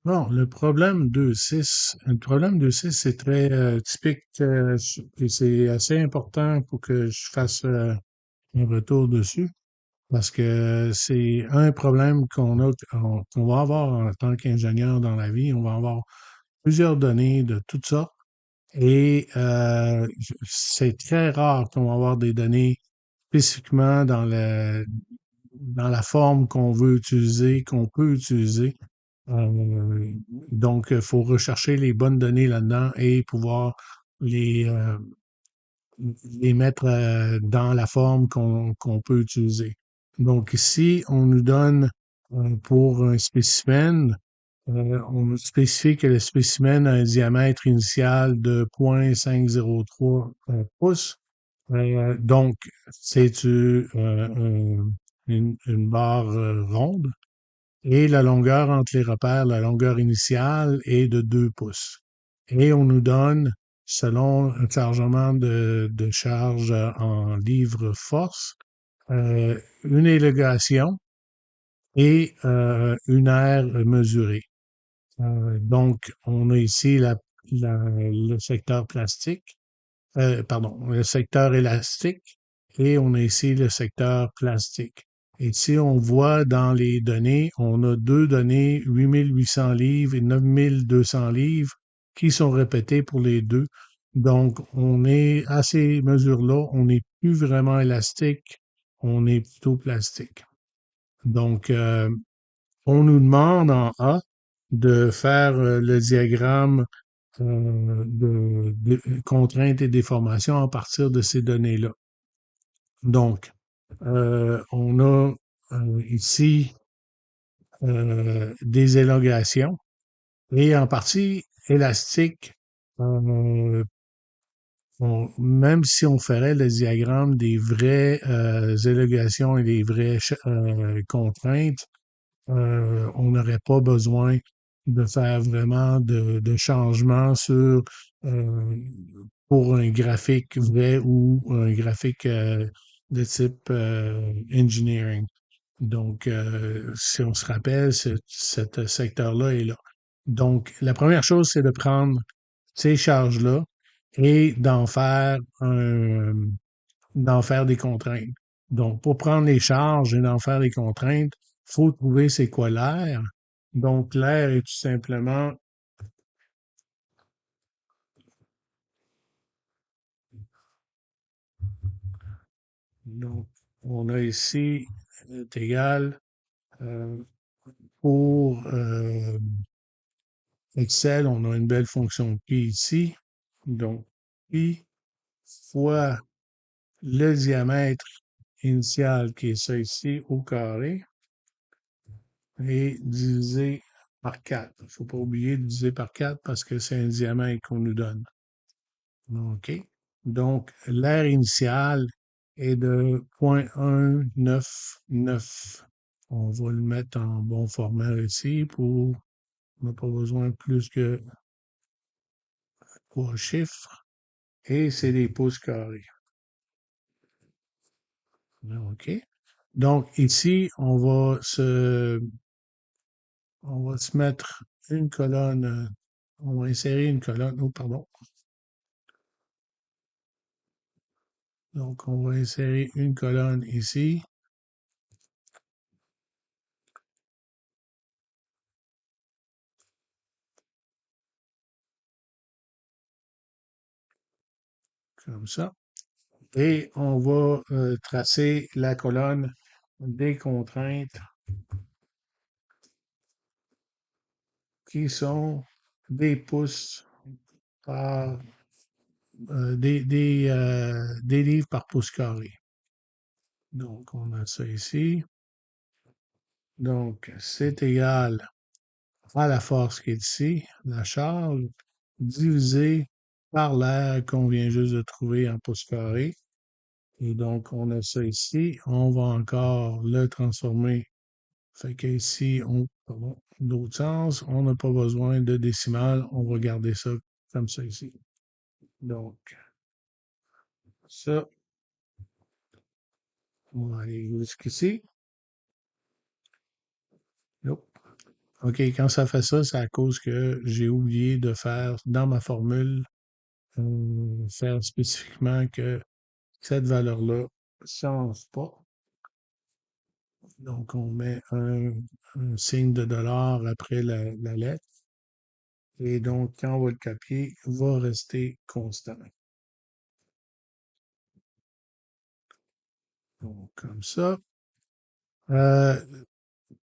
Bon, le problème 2.6, c'est très typique et c'est assez important pour que je fasse un retour dessus parce que c'est un problème qu'on va avoir en tant qu'ingénieur dans la vie. On va avoir plusieurs données de toutes sortes et c'est très rare qu'on va avoir des données spécifiquement dans la forme qu'on veut utiliser, qu'on peut utiliser. Euh, donc, il faut rechercher les bonnes données là-dedans et pouvoir les, euh, les mettre dans la forme qu'on peut utiliser. Donc, ici, on nous donne pour un spécimen, on nous spécifie que le spécimen a un diamètre initial de 0,503 pouces. Donc, c'est une barre ronde. Et la longueur entre les repères, la longueur initiale est de 2 pouces. Et on nous donne, selon un chargement de charge en livres force, une élégation et une aire mesurée. Donc, on a ici le secteur plastique, pardon, le secteur élastique et on a ici le secteur plastique. Et si on voit dans les données, on a deux données, 8800 livres et 9200 livres, qui sont répétées pour les deux. Donc, on est à ces mesures-là, on n'est plus vraiment élastique, on est plutôt plastique. Donc, on nous demande en A de faire le diagramme de contraintes et déformations à partir de ces données-là. Donc, on a ici des élongations et en partie élastiques, euh, même si on ferait le diagramme des vraies élégations et des vraies contraintes, on n'aurait pas besoin de faire vraiment de changements euh, pour un graphique vrai ou un graphique de type engineering. Donc, si on se rappelle, cet secteur-là est là. Donc, la première chose, c'est de prendre ces charges-là et d'en faire des contraintes. Donc, pour prendre les charges et d'en faire des contraintes, faut trouver c'est quoi l'air. Donc, l'air est tout simplement, donc, on a ici est égal euh, pour Excel, on a une belle fonction pi ici. Donc, pi fois le diamètre initial qui est ça ici au carré et divisé par 4. Il ne faut pas oublier de diviser par 4 parce que c'est un diamètre qu'on nous donne. OK? Donc, l'air initial est de 0,199. On va le mettre en bon format ici pour on n'a pas besoin de plus que 3 chiffres. Et c'est des pouces carrés. OK? Donc, ici, on va se mettre une colonne, on va insérer une colonne, oh, pardon. Donc, on va insérer une colonne ici, comme ça. Et on va tracer la colonne des contraintes qui sont des pouces par des livres par pouce carré. Donc, on a ça ici. Donc, c'est égal à la force qui est ici, la charge, divisé par l'air qu'on vient juste de trouver en pouces carrés. Et donc, on a ça ici. On va encore le transformer. Fait qu'ici, pardon, l'autre sens, on n'a pas besoin de décimales. On va garder ça comme ça ici. Donc, ça, on va aller jusqu'ici. Hop. OK, quand ça fait ça, c'est à cause que j'ai oublié de faire dans ma formule, faire spécifiquement que cette valeur-là ne change pas. Donc, on met un signe de dollar après la lettre. Et donc, quand on va le copier, il va rester constant. Donc, comme ça. Euh,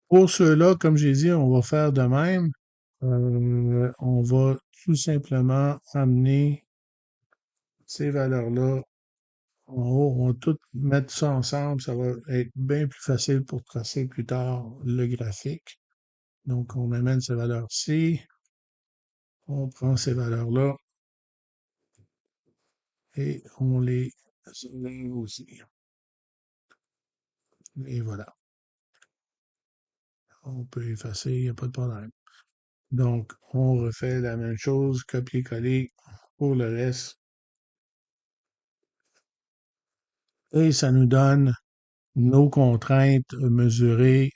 pour ceux-là, comme j'ai dit, on va faire de même. On va tout simplement amener ces valeurs-là en haut. On va tout mettre ça ensemble. Ça va être bien plus facile pour tracer plus tard le graphique. Donc, on amène ces valeurs-ci. On prend ces valeurs-là et on les enlève aussi. Et voilà. On peut effacer, il n'y a pas de problème. Donc, on refait la même chose, copier-coller pour le reste. Et ça nous donne nos contraintes mesurées.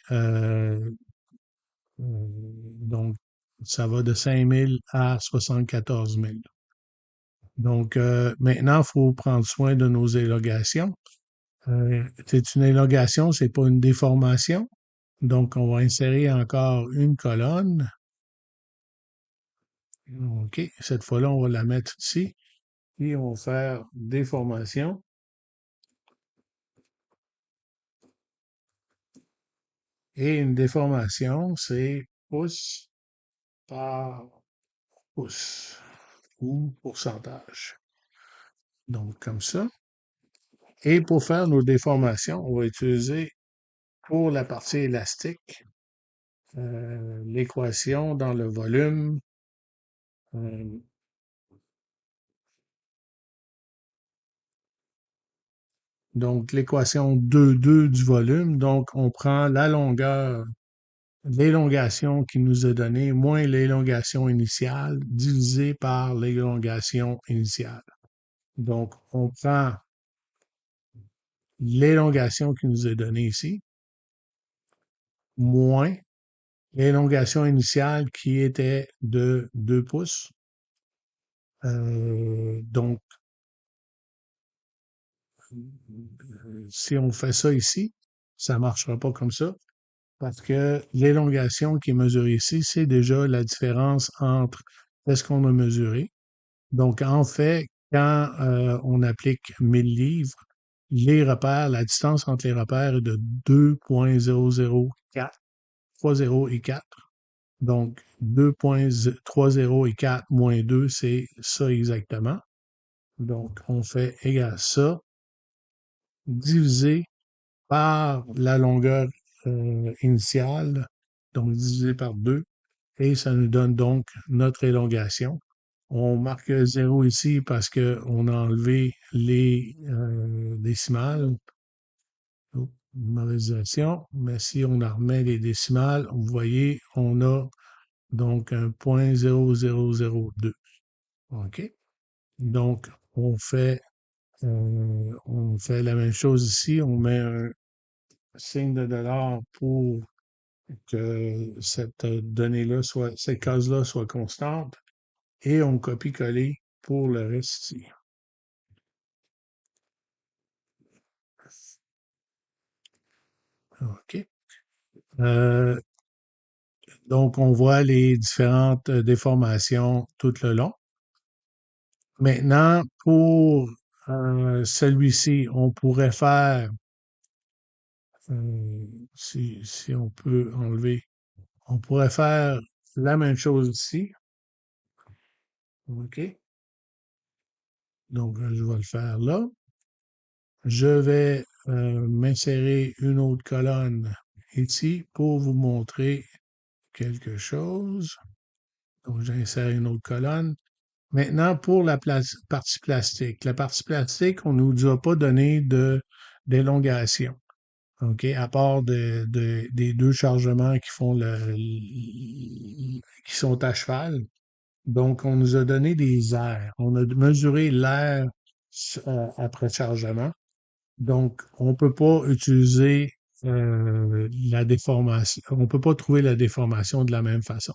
Donc, ça va de 5 000 à 74 000. Donc, maintenant, il faut prendre soin de nos élogations. C'est une élongation, c'est pas une déformation. Donc, on va insérer encore une colonne. OK. Cette fois-là, on va la mettre ici. Et on va faire déformation. Et une déformation, c'est pouce par pouce ou pourcentage. Donc, comme ça. Et pour faire nos déformations, on va utiliser pour la partie élastique l'équation dans le volume. euh, donc, l'équation 2,2 du volume. Donc, on prend la longueur, l'élongation qui nous est donnée, moins l'élongation initiale, divisé par l'élongation initiale. Donc, on prend l'élongation qui nous est donnée ici, moins l'élongation initiale qui était de 2 pouces. Donc, si on fait ça ici, ça ne marchera pas comme ça parce que l'élongation qui est mesurée ici, c'est déjà la différence entre ce qu'on a mesuré. Donc, en fait, quand on applique 1000 livres, les repères, la distance entre les repères est de 2,004, 3,0 et 4. Donc, 2,30 et 4 moins 2, c'est ça exactement. Donc, on fait égal à ça, divisé par la longueur initiale, donc divisé par 2, et ça nous donne donc notre élongation. On marque 0 ici parce qu'on a enlevé les décimales. Oh, mauvaise version, mais si on en remet les décimales, vous voyez, on a donc un point 0,002. OK? Donc, on fait la même chose ici. On met un signe de dollar pour que cette donnée-là soit, cette case-là soit constante. Et on copie-coller pour le reste ici. OK. Euh, donc, on voit les différentes déformations tout le long. Maintenant, pour celui-ci, on pourrait faire, si on peut enlever, on pourrait faire la même chose ici. OK. Donc, je vais le faire là. Je vais m'insérer une autre colonne ici pour vous montrer quelque chose. Donc, j'insère une autre colonne. Maintenant, pour la partie plastique. La partie plastique, on ne nous a pas donné d'élongation. OK? À part des deux chargements qui font qui sont à cheval. Donc, on nous a donné des airs. On a mesuré l'air après chargement. Donc, on ne peut pas utiliser la déformation. On peut pas trouver la déformation de la même façon.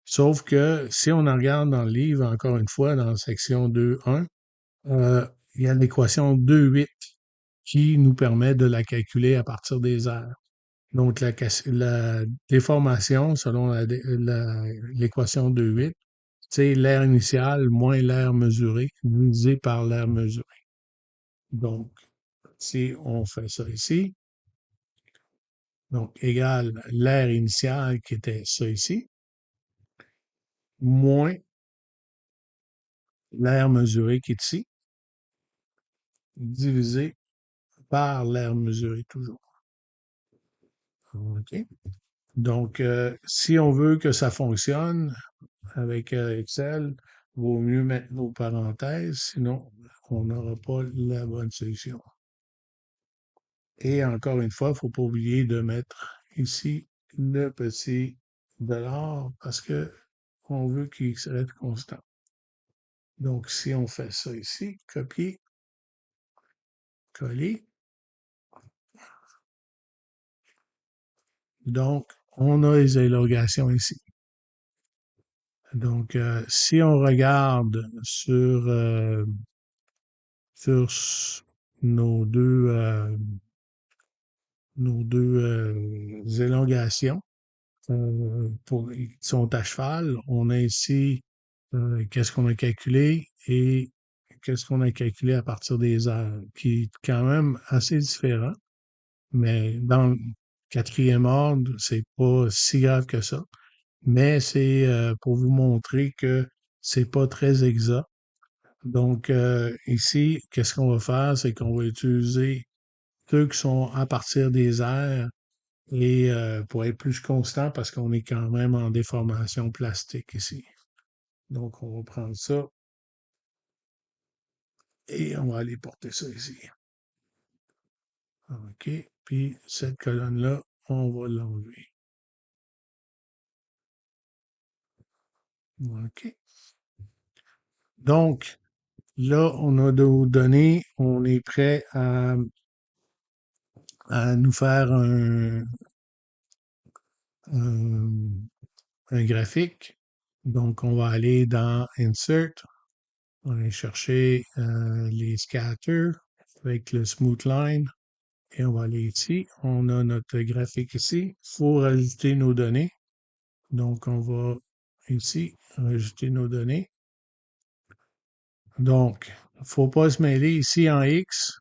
Sauf que si on en regarde dans le livre, encore une fois, dans la section 2.1, il y a l'équation 2.8 qui nous permet de la calculer à partir des aires. Donc, la déformation, selon l'équation 2.8, c'est l'air initial moins l'air mesuré divisé par l'air mesuré. Donc, si on fait ça ici, donc égal l'air initial qui était ça ici, moins l'air mesuré qui est ici, divisé par l'air mesuré toujours. OK? Donc, si on veut que ça fonctionne avec Excel, vaut mieux mettre nos parenthèses, sinon on n'aura pas la bonne solution. Et encore une fois, il ne faut pas oublier de mettre ici le petit dollar parce que on veut qu'il reste constant. Donc, si on fait ça ici, copier, coller, donc on a les élogations ici. Donc, si on regarde sur nos deux élongations qui sont à cheval, on a ici qu'est-ce qu'on a calculé et qu'est-ce qu'on a calculé à partir des heures, qui est quand même assez différent. Mais dans le quatrième ordre, c'est pas si grave que ça. Mais c'est pour vous montrer que c'est pas très exact. Donc ici, qu'est-ce qu'on va faire, c'est qu'on va utiliser ceux qui sont à partir des airs et pour être plus constant parce qu'on est quand même en déformation plastique ici. Donc on va prendre ça et on va aller porter ça ici. OK. Puis cette colonne-là, on va l'enlever. OK. Donc, là, on a nos données. On est prêt à nous faire un, un graphique. Donc, on va aller dans Insert. On va aller chercher les scatters avec le smooth line. Et on va aller ici. On a notre graphique ici. Il faut rajouter nos données. Donc, on va ici rajouter nos données. Donc, il ne faut pas se mêler ici en X.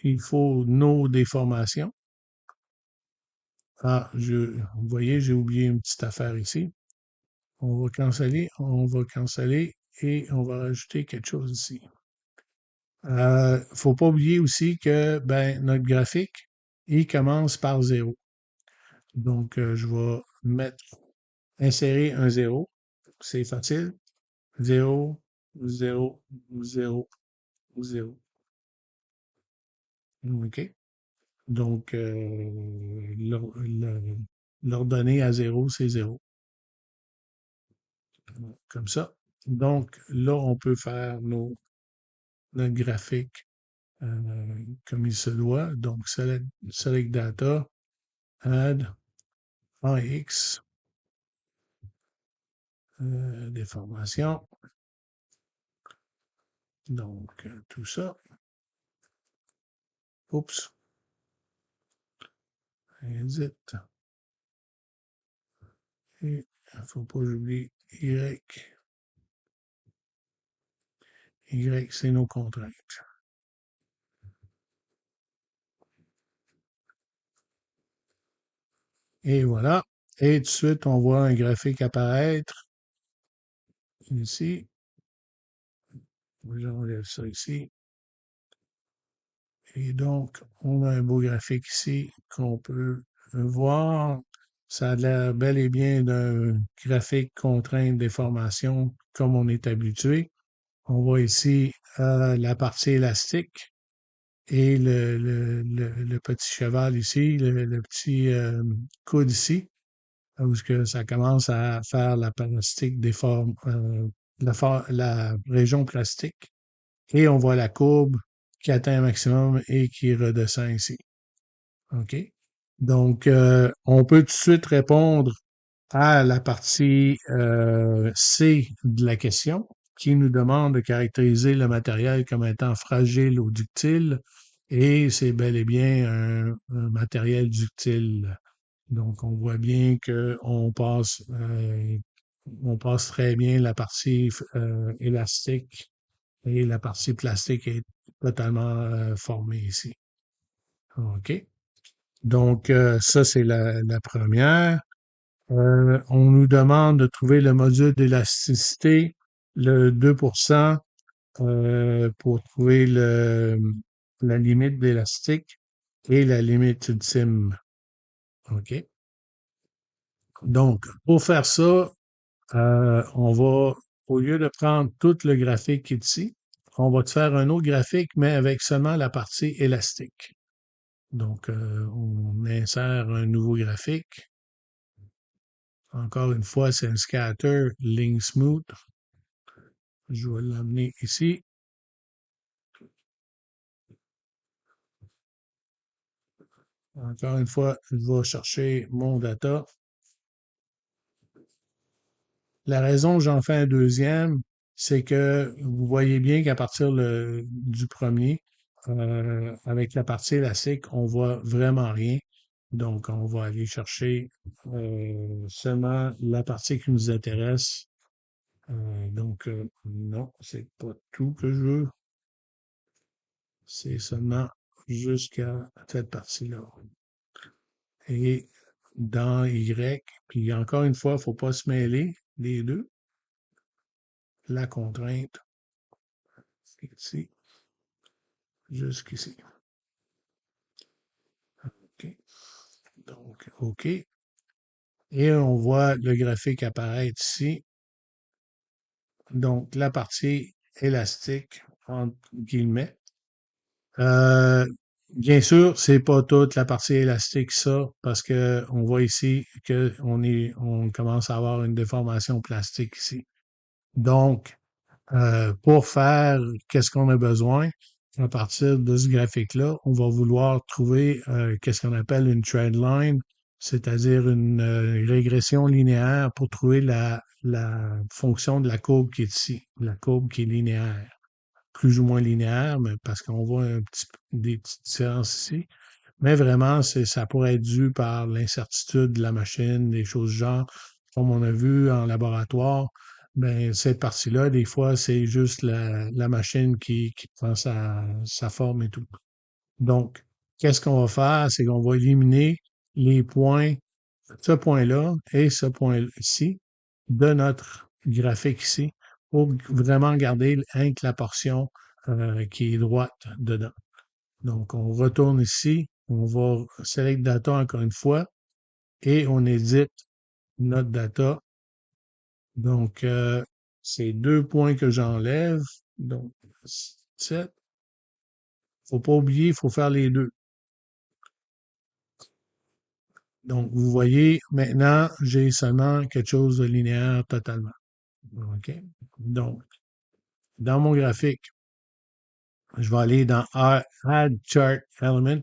Il faut nos déformations. Ah, vous voyez, j'ai oublié une petite affaire ici. On va canceller et on va rajouter quelque chose ici. Faut pas oublier aussi que ben, notre graphique, il commence par 0. Donc, je vais insérer un 0. C'est facile. 0, 0, 0, 0. OK? Donc, l'ordonnée à 0, c'est 0. Comme ça. Donc, là, on peut faire notre graphique comme il se doit. Donc, select data, add, AX, déformation. Donc, tout ça. Oups. Edit. Et il ne faut pas oublier Y. Y, c'est nos contraintes. Et voilà. Et tout de suite, on voit un graphique apparaître ici. J'enlève ça ici. Et donc, on a un beau graphique ici qu'on peut voir. Ça a l'air bel et bien d'un graphique contrainte déformation comme on est habitué. On voit ici la partie élastique et le petit cheval ici, le petit coude ici, où que ça commence à faire la plastique déforme, la région plastique. Et on voit la courbe qui atteint un maximum et qui redescend ici. OK? Donc, on peut tout de suite répondre à la partie C de la question, qui nous demande de caractériser le matériel comme étant fragile ou ductile, et c'est bel et bien un matériel ductile. Donc, on voit bien que on passe très bien la partie élastique et la partie plastique est totalement formée ici. OK. Donc, ça, c'est la première. On nous demande de trouver le module d'élasticité, le 2%, pour trouver la limite d'élastique et la limite ultime. OK? Donc, pour faire ça, on va, au lieu de prendre tout le graphique qui est ici, on va te faire un autre graphique, mais avec seulement la partie élastique. Donc, on insère un nouveau graphique. Encore une fois, c'est un scatter ligne smooth. Je vais l'amener ici. Encore une fois, je vais chercher mon data. La raison que j'en fais un deuxième, c'est que vous voyez bien qu'à partir du premier, avec la partie élastique, on voit vraiment rien. Donc, on va aller chercher seulement la partie qui nous intéresse. Donc, non, c'est pas tout que je veux. C'est seulement jusqu'à cette partie-là. Et dans Y, puis encore une fois, il ne faut pas se mêler les deux. La contrainte, c'est ici, jusqu'ici. OK. Donc, OK. Et on voit le graphique apparaître ici. Donc, la partie élastique, entre guillemets. Euh, Bien sûr, c'est pas toute la partie élastique, ça, parce que on voit ici on commence à avoir une déformation plastique ici. Donc, pour faire qu'est-ce qu'on a besoin, à partir de ce graphique-là, on va vouloir trouver qu'est-ce qu'on appelle une trend line, c'est-à-dire une régression linéaire pour trouver la fonction de la courbe qui est ici, la courbe qui est linéaire, plus ou moins linéaire, mais parce qu'on voit des petites différences ici. Mais vraiment, ça pourrait être dû par l'incertitude de la machine, des choses du genre, comme on a vu en laboratoire. Ben, cette partie-là, des fois, c'est juste la machine qui prend sa forme et tout. Donc, qu'est-ce qu'on va faire? C'est qu'on va éliminer les points, ce point-là et ce point-ci de notre graphique ici pour vraiment garder rien que la portion qui est droite dedans. Donc, on retourne ici, on va select data encore une fois et on édite notre data. Donc, c'est deux points que j'enlève. Donc, 7. Faut pas oublier, il faut faire les deux. Donc, vous voyez, maintenant, j'ai seulement quelque chose de linéaire totalement. OK? Donc, dans mon graphique, je vais aller dans Add Chart Element,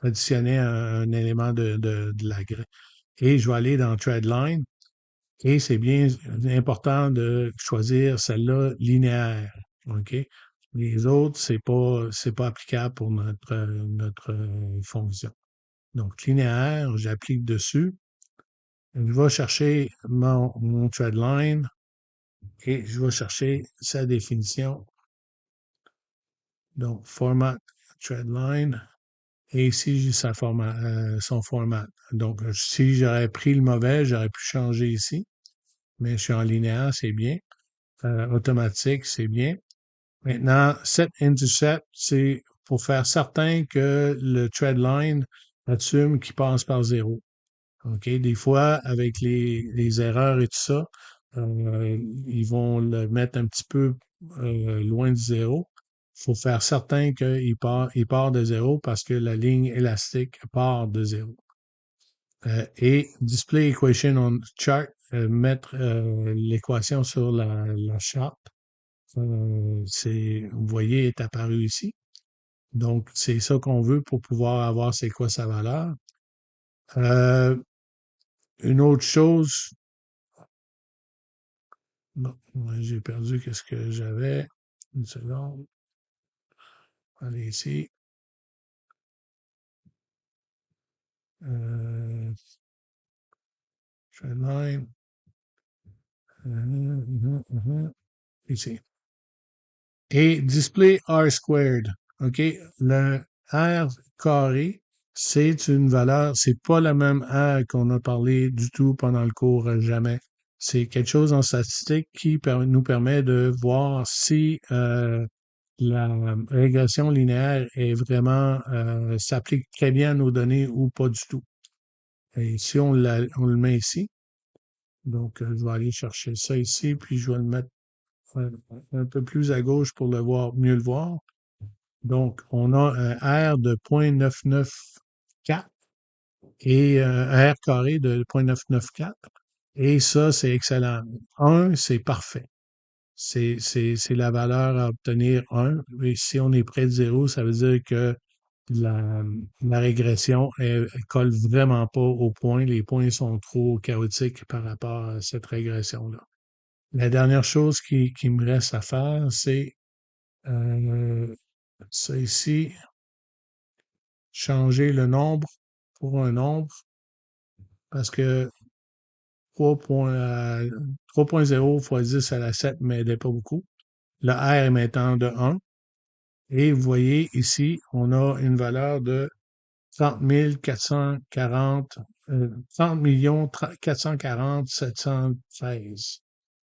additionner un élément de la grille. Et je vais aller dans Threadline. Et c'est bien important de choisir celle-là linéaire. OK? Les autres, c'est pas applicable pour notre fonction. Donc, linéaire, j'applique dessus. Je vais chercher mon threadline et je vais chercher sa définition. Donc, format threadline. Et ici, j'ai son format. Donc, si j'aurais pris le mauvais, j'aurais pu changer ici. Mais je suis en linéaire, c'est bien. Automatique, c'est bien. Maintenant, set intercept, c'est pour faire certain que le threadline assume qu'il passe par zéro. OK? Des fois, avec les erreurs et tout ça, ils vont le mettre un petit peu loin du zéro. Il faut faire certain il part de zéro parce que la ligne élastique part de zéro. Et display equation on chart, mettre l'équation sur la charte. Vous voyez, est apparu ici. Donc, c'est ça qu'on veut pour pouvoir avoir c'est quoi sa valeur. Euh, une autre chose, bon, ouais, j'ai perdu qu'est-ce que j'avais. Une seconde. Allez ici. Euh, Trendline. Ici. Et display R squared. OK? Le R carré, c'est une valeur, c'est pas la même R qu'on a parlé du tout pendant le cours, jamais. C'est quelque chose en statistique qui nous permet de voir si la régression linéaire est vraiment s'applique très bien à nos données ou pas du tout. Et si on le met ici, donc je vais aller chercher ça ici, puis je vais le mettre un, un peu plus à gauche pour le voir, mieux le voir. Donc, on a un R de 0,994 et un R carré de 0,994. Et ça, c'est excellent. 1, c'est parfait. C'est la valeur à obtenir 1. Et si on est près de 0, ça veut dire que la, la régression, elle colle vraiment pas au point. Les points sont trop chaotiques par rapport à cette régression-là. La dernière chose qui me reste à faire, c'est ça ici, changer le nombre pour un nombre parce que 3.0 fois 10 à la 7 ne m'aidait pas beaucoup. Le R est maintenant de 1. Et vous voyez ici, on a une valeur de 30 440, 30 440 713.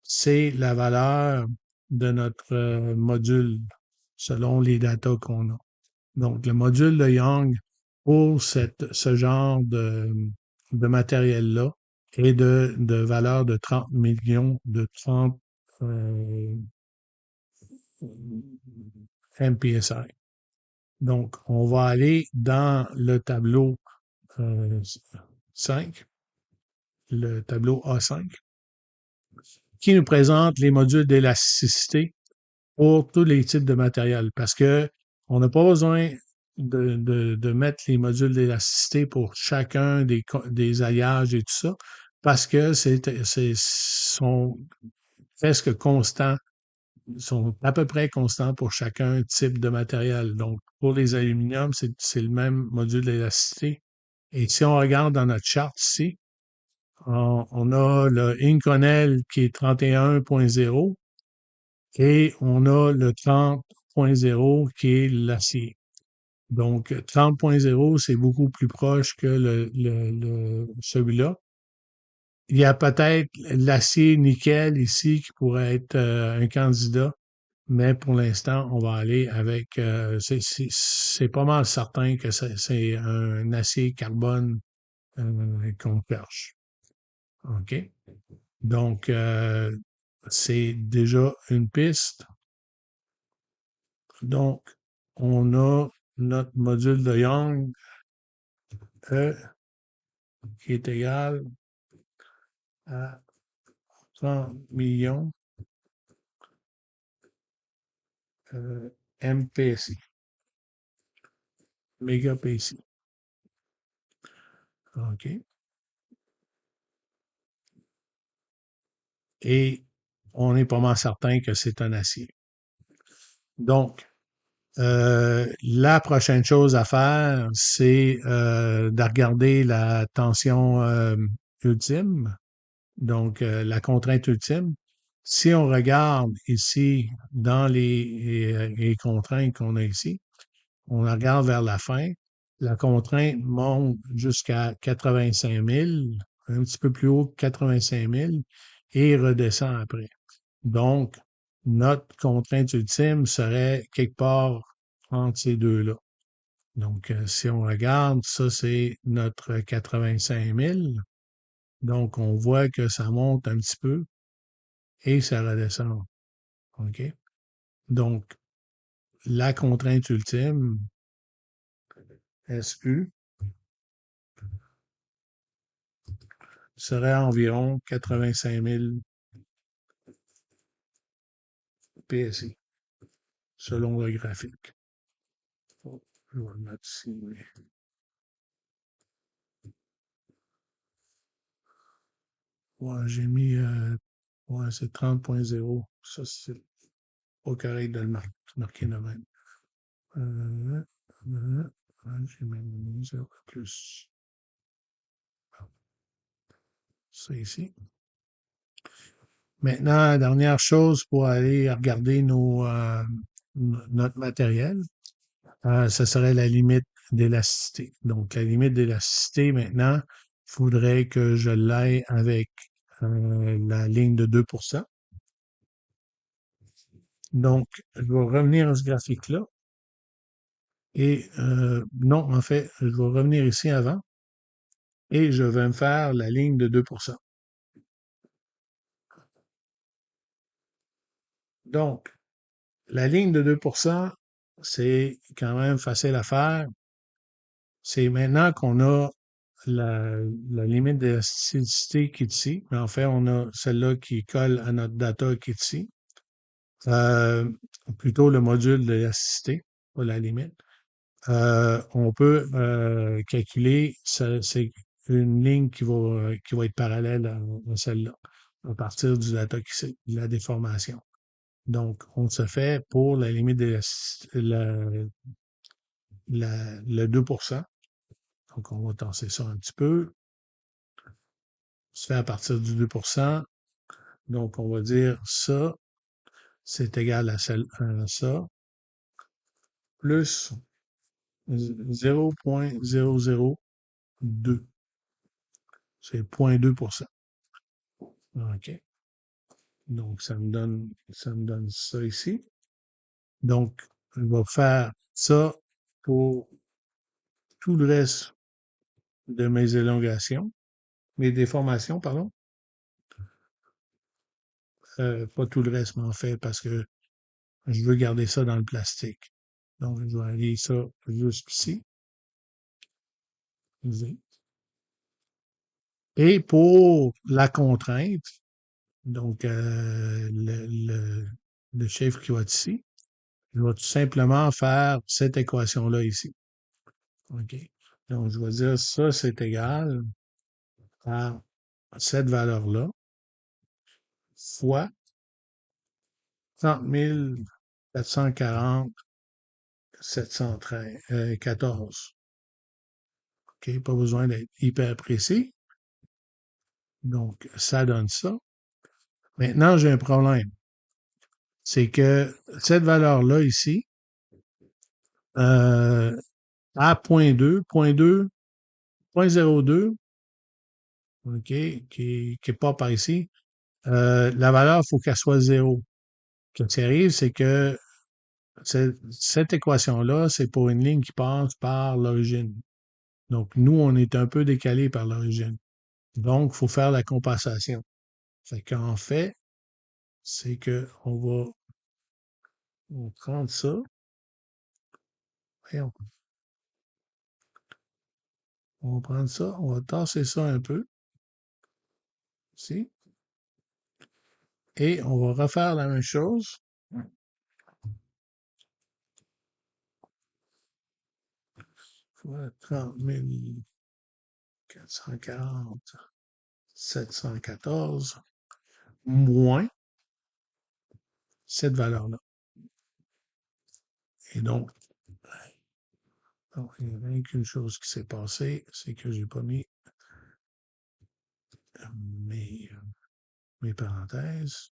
C'est la valeur de notre module selon les datas qu'on a. Donc, le module de Young pour ce genre de matériel-là est de valeur de 30 millions, de 30 euh, MPSI. Donc, on va aller dans le tableau 5, le tableau A5, qui nous présente les modules d'élasticité pour tous les types de matériel parce que on n'a pas besoin de mettre les modules d'élasticité pour chacun des alliages et tout ça parce que sont presque constants, sont à peu près constants pour chacun type de matériel. Donc, pour les aluminiums, c'est le même module d'élasticité. Et si on regarde dans notre charte ici, on a le Inconel qui est 31.0 et on a le 30.0 qui est l'acier. Donc, 30.0, c'est beaucoup plus proche que celui-là. Il y a peut-être l'acier nickel ici qui pourrait être un candidat, mais pour l'instant, on va aller avec, c'est pas mal certain que c'est un acier carbone qu'on cherche. OK? Donc, c'est déjà une piste. Donc, on a notre module de Young E qui est égal à 100 millions MPSI, mégapsi. OK? Et on est pas mal certain que c'est un acier. Donc, la prochaine chose à faire, c'est de regarder la tension ultime, donc la contrainte ultime. Si on regarde ici dans les contraintes qu'on a ici, on regarde vers la fin, la contrainte monte jusqu'à 85 000, un petit peu plus haut que 85 000 et redescend après. Donc, notre contrainte ultime serait quelque part entre ces deux-là. Donc, si on regarde, ça, c'est notre 85 000. Donc, on voit que ça monte un petit peu et ça redescend. OK? Donc, la contrainte ultime, SU, serait environ 85 000 PSI, selon le graphique. Je vais le mettre ici, oui. Ouais, j'ai mis, ouais, c'est 30.0. Ça, c'est pas correct de le marquer de même. Euh, ouais, j'ai mis 0 plus ça ici. Maintenant, dernière chose pour aller regarder notre matériel, ce serait la limite d'élasticité. Donc, la limite d'élasticité, maintenant, il faudrait que je l'aille avec la ligne de 2%. Donc, je vais revenir à ce graphique-là. Et non, en fait, je vais revenir ici avant et je vais me faire la ligne de 2%. Donc, la ligne de 2%, c'est quand même facile à faire. C'est maintenant qu'on a la, la limite d'élasticité qui est ici, mais en fait, on a celle-là qui colle à notre data qui est ici. Euh, Plutôt le module d'élasticité, pas la limite. On peut calculer, c'est une ligne qui va être parallèle à celle-là, à partir du data de la déformation. Donc, on se fait pour la limite le 2%. Donc, on va tasser ça un petit peu. Se fait à partir du 2%. Donc, on va dire ça, c'est égal à ça, plus 0.002. C'est 0.2%. OK. Donc, ça me donne ça ici. Donc, je vais faire ça pour tout le reste de mes élongations, mes déformations, pardon. Pas tout le reste, mais en fait, parce que je veux garder ça dans le plastique. Donc, je vais aller ça juste ici. Et pour la contrainte, donc le chiffre qui va être ici, je vais tout simplement faire cette équation-là ici. OK? Donc, je vais dire ça, c'est égal à cette valeur-là fois 30 440 713, 14. OK? Pas besoin d'être hyper précis. Donc, ça donne ça. Maintenant, j'ai un problème. C'est que cette valeur-là ici, à 0.02, OK, qui est pas par ici, la valeur, il faut qu'elle soit 0. Ce qui arrive, c'est que cette équation-là, c'est pour une ligne qui passe par l'origine. Donc, nous, on est un peu décalé par l'origine. Donc, il faut faire la compensation. Fait qu'en fait, c'est que on va prendre ça. Voyons, on va prendre ça, on va tasser ça un peu, ici, et on va refaire la même chose. Fois 30 440 714 moins cette valeur-là. Et donc, il n'y a rien qu'une chose qui s'est passée, c'est que j'ai pas mis mes, mes parenthèses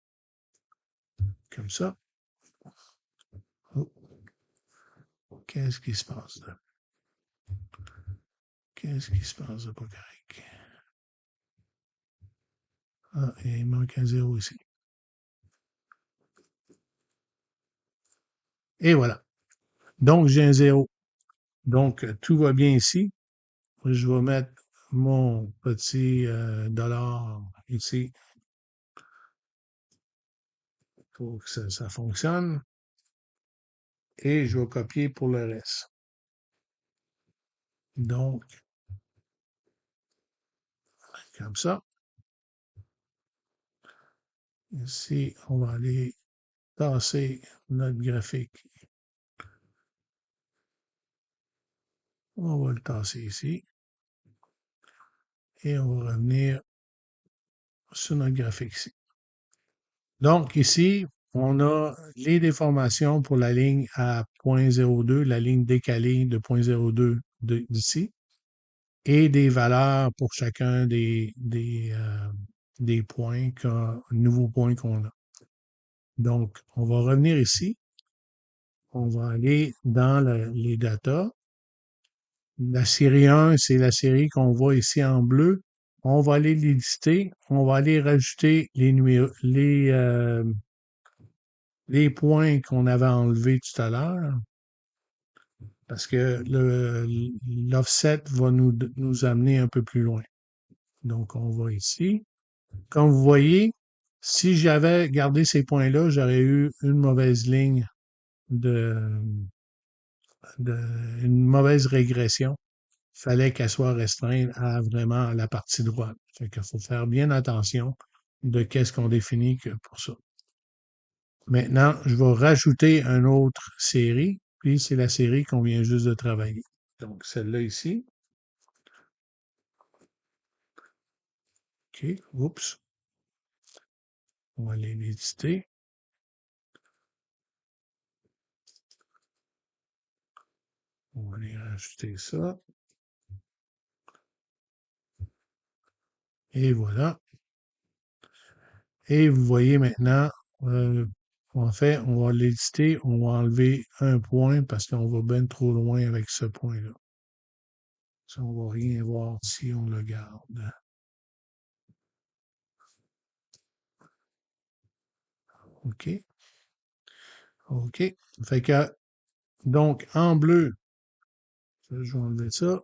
comme ça. Oh, qu'est-ce qui se passe là? Qu'est-ce qui se passe de pas correct? Ah, il manque un zéro ici. Et voilà. Donc, j'ai un zéro. Donc, tout va bien ici. Je vais mettre mon petit dollar ici pour que ça fonctionne. Et je vais copier pour le reste. Donc, comme ça. Ici, on va aller tasser notre graphique On va le tasser ici. Et on va revenir sur notre graphique ici. Donc, ici, on a les déformations pour la ligne à 0.02, la ligne décalée de 0.02 d'ici, et des valeurs pour chacun des points, nouveaux points qu'on a. Donc, on va revenir ici. On va aller dans les datas. La série 1, c'est la série qu'on voit ici en bleu. On va aller les lister. On va aller rajouter les points qu'on avait enlevés tout à l'heure. Parce que l'offset va nous amener un peu plus loin. Donc, on va ici. Comme vous voyez, si j'avais gardé ces points-là, j'aurais eu une mauvaise ligne de, une mauvaise régression. Il fallait qu'elle soit restreinte à vraiment la partie droite. Fait qu'il faut faire bien attention de qu'est-ce qu'on définit pour ça. Maintenant, je vais rajouter une autre série, puis c'est la série qu'on vient juste de travailler. Donc, celle-là ici. OK, oups. On va aller l'éditer. On va aller rajouter ça. Et voilà. Et vous voyez maintenant, en fait, on va l'éditer, on va enlever un point parce qu'on va bien trop loin avec ce point-là. Ça, on va rien voir si on le garde. OK. OK. Fait que, donc, en bleu, je vais enlever ça.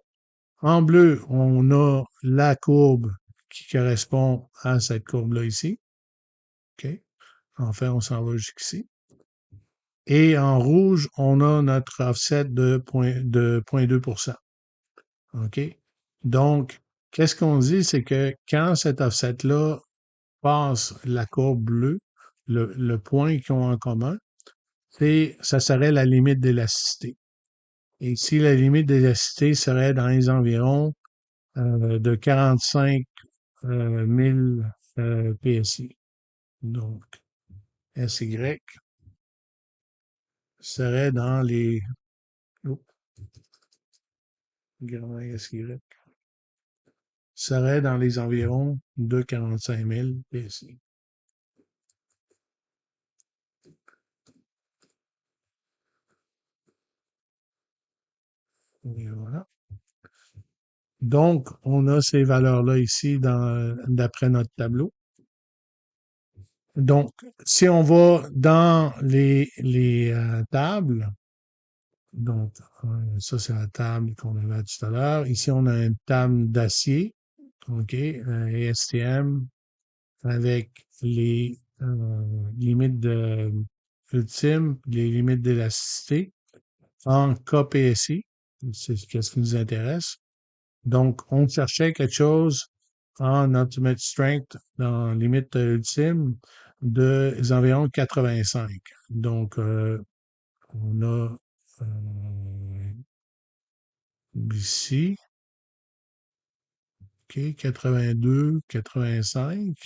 En bleu, on a la courbe qui correspond à cette courbe-là ici. OK. Enfin, on s'en va jusqu'ici. Et en rouge, on a notre offset de 0.2%. OK? Donc, qu'est-ce qu'on dit? C'est que quand cet offset-là passe la courbe bleue, le point qu'ils ont en commun, ça serait la limite d'élasticité. Et ici, la limite d'élasticité serait dans les environs de 45 000 PSI. Donc, SY serait dans les... Oh, grand SY serait dans les environs de 45 000 PSI. Et voilà. Donc, on a ces valeurs-là ici d'après notre tableau. Donc, si on va dans les tables, donc ça c'est la table qu'on avait tout à l'heure. Ici, on a une table d'acier, OK, STM avec les limites ultimes, les limites d'élasticité en KPSI. C'est ce qui nous intéresse. Donc, on cherchait quelque chose en ultimate strength, dans limite ultime, des environs 85. Donc, on a ici, OK, 82, 85.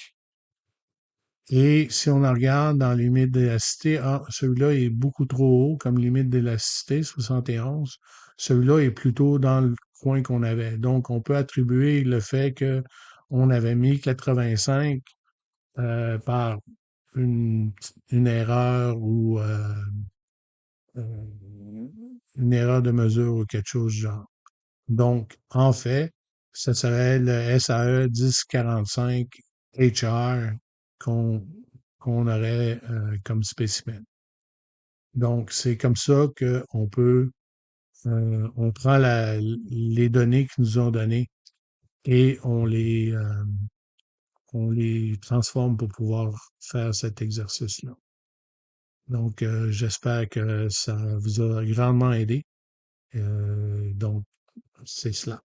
Et si on en regarde dans limite d'élasticité, celui-là est beaucoup trop haut comme limite d'élasticité, 71. Celui-là est plutôt dans le coin qu'on avait. Donc, on peut attribuer le fait que on avait mis 85 par une erreur ou une erreur de mesure ou quelque chose du genre. Donc, en fait, ce serait le SAE 1045 HR qu'on qu'on aurait comme spécimen. Donc, c'est comme ça qu'on peut, on prend les données qu'ils nous ont données et on les transforme pour pouvoir faire cet exercice-là. Donc, j'espère que ça vous a grandement aidé. Donc, c'est cela.